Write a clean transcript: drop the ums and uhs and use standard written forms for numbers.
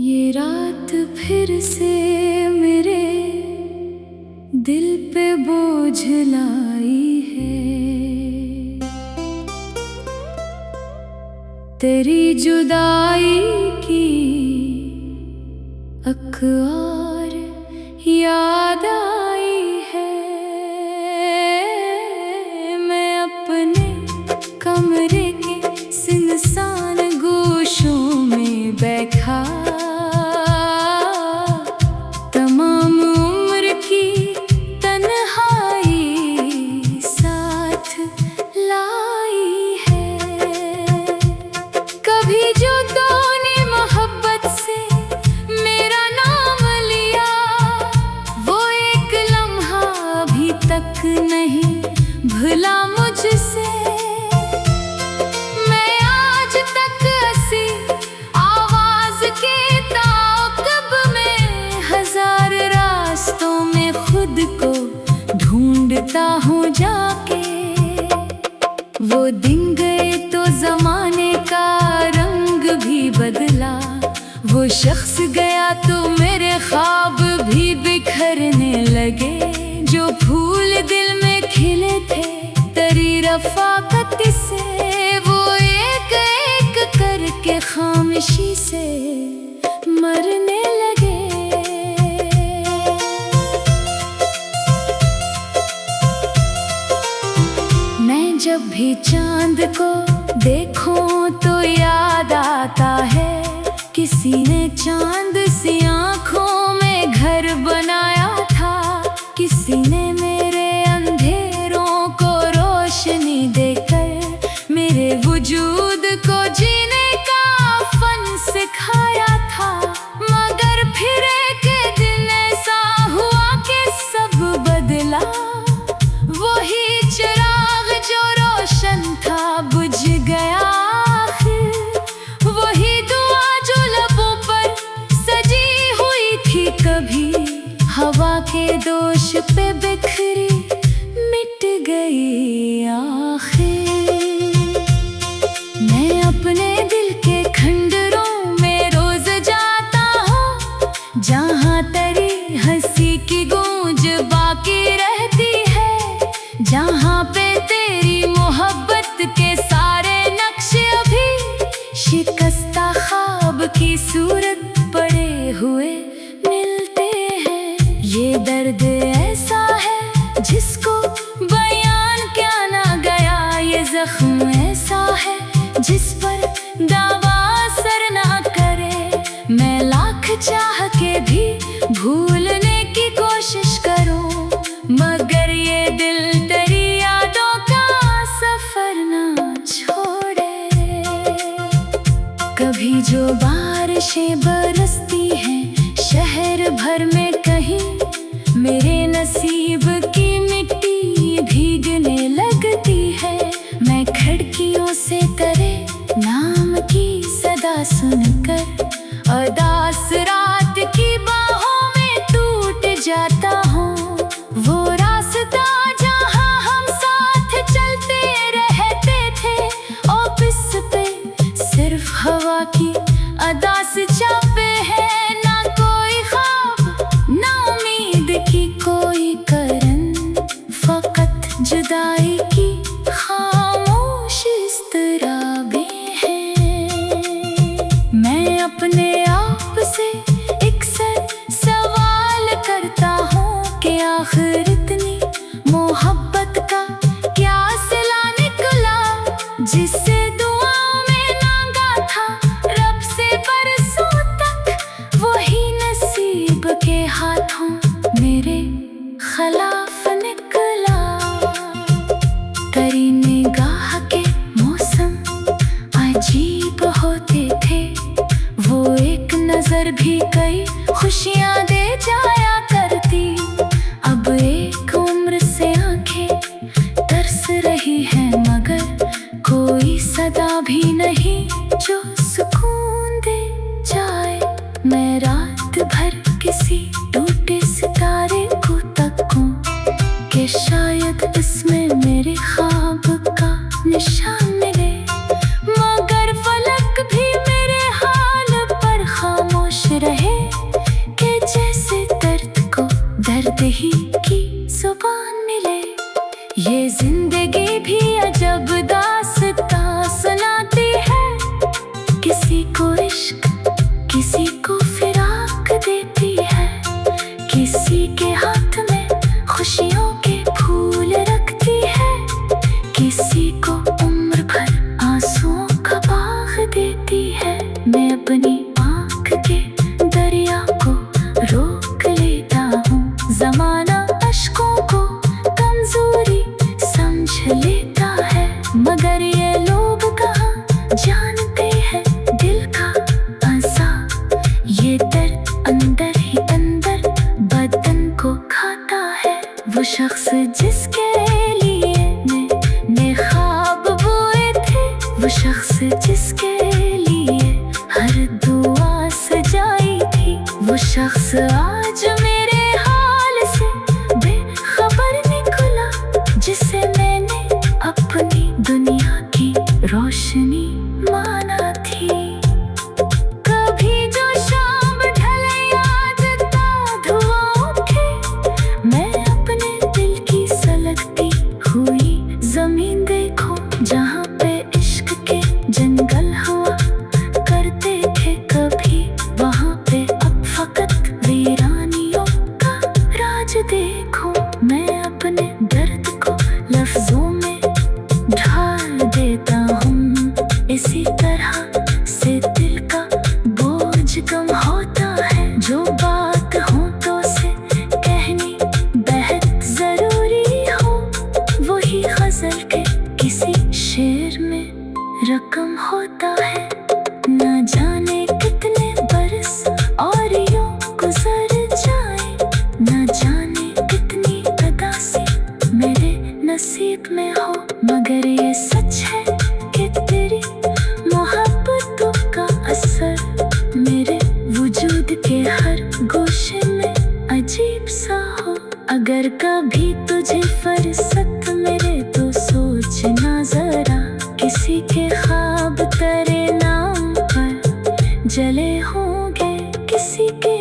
ये रात फिर से मेरे दिल पे बोझ लाई है। तेरी जुदाई की अखबार याद आई है। मैं अपने कमरे के सुनसान गोशों में बैठा तमाम उम्र की तन्हाई साथ लाई है। कभी जो तूने मोहब्बत से मेरा नाम लिया, वो एक लम्हा अभी तक नहीं भुला मुझसे। मैं आज तक हंसी आवाज के ताक़ब में हजार रास्तों में खुद को ढूंढता हूँ जाके। वो दिन गए तो जमाने का रंग भी बदला, वो शख्स गया तो मेरे ख्वाब भी बिखरने लगे। जो फूल दिल में खिले थे तेरी रफ़ाकत से, वो एक एक करके खामोशी से मरने लगे। मैं जब भी चांद को देखूं तो याद आता है, किसी ने चांद सी आँखों में घर बनाया था। किसी ने मेरे अंधेरों को रोशनी देकर मेरे वजूद को जीने का फन सिखाया था। मगर फिर एक दिन ऐसा हुआ कि सब बदला। वही चिराग जो रोशन था बुझ गया आखिर। वही दुआ जो लबों पर सजी हुई थी कभी हवा के दोष पे बिखरी मिट गई आखिर। मैं अपने दिल के खंडरों में रोज जाता हूँ, जहाँ तेरी हंसी की गूंज बाकी रहती है। जहाँ पे तेरी मोहब्बत के सारे नक्श अभी शिकस्ता ख्वाब की सूरत पड़े हुए मिलते हैं। ये दर्द ऐसा है जिसको बयान क्या ना गया, ये जख्म ऐसा है जिस पर दावा असर ना करे। मैं लाख चाह के भी भूलने की कोशिश करूं, मगर ये दिल तेरी यादों का सफर ना छोड़े। कभी जो बारिशें बरसती हैं शहर भर में कहीं, मेरे नसीब की मिट्टी भीगने लगती है। मैं खिड़कियों से तेरे नाम की सदा सुनकर उदास रात की बाहों में टूट जाता हूँ। वो रास्ता जहाँ हम साथ चलते रहते थे, ऑफिस पे सिर्फ हवा की अदास चापे हैं। ना कोई ख्वाब ना उम्मीद की कोई करन, फकत जुदाई की खामोश इस्तराबें हैं। मैं अपने आप से अक्सर सवाल करता हूँ कि आखिर इतनी मोहब्बत का क्या सिला निकला, जिससे दुआओं में मांगा था रब से बरसों तक, वही नसीब के हाथों मेरे खिलाफ निकला। तेरी निगाह के मौसम अजीब होते थे, वो एक नजर भी कई खुशियाँ दे जाया करती। अब एक उम्र से आंखें तरस रही हैं, मगर कोई सदा भी नहीं जो सुकून दे जाए। मैं रात भर किसी टूटे सितारे को तकूं कि शायद इसमें मेरे ख्वाब का निशान मिले, मगर फलक भी मेरे हाल पर खामोश को फिराक देती है, किसी के हाथ में खुशियों के फूल रखती है, किसी को उम्र भर आंसुओं का बाग देती है। मैं अपनी आँख के दरिया को रोक लेता हूँ, ज़माना अश्कों को कमजोरी समझ लेता है, मगर ये लोग कहाँ जानते हैं दिल का अज़ाब। ये दर्द अंदर ही अंदर बदन को खाता है। वो शख्स जिसके लिए मैंने ख्वाब बोए थे, वो शख्स जिसके लिए हर दुआ सजाई थी, वो शख्स आज मेरे हाल से बेखबर निकला, जिसे मैंने अपनी दुनिया की रोशनी माना थी। कभी जो शाम ढले याद का धुआं उठे, मैं अपने दिल की सलगती हुई जमीन देखूं, जहाँ पे इश्क के जंगल हुआ करते थे कभी, वहाँ पे अब फकत वीरानियों का राज देखूं। मैं अपने दर्द को लफ्जों में ढाल देता हूँ, इसी तरह से दिल का बोझ कम होता है। जो बात होठों से कहनी बेहद जरूरी हो, वही गजल के किसी शेर में रकम होता है। न जाने कितने बरस और यूं गुजर जाए, न जाने कितनी उदासी मेरे नसीब में हो, मगर ये सच है कि तेरी मोहब्बतों का असर मेरे वजूद के हर गोशे में अजीब सा हो। अगर कभी तुझे फुर्सत मिले तो सोचना जरा, किसी के ख्वाब तेरे नाम पर जले होंगे, किसी के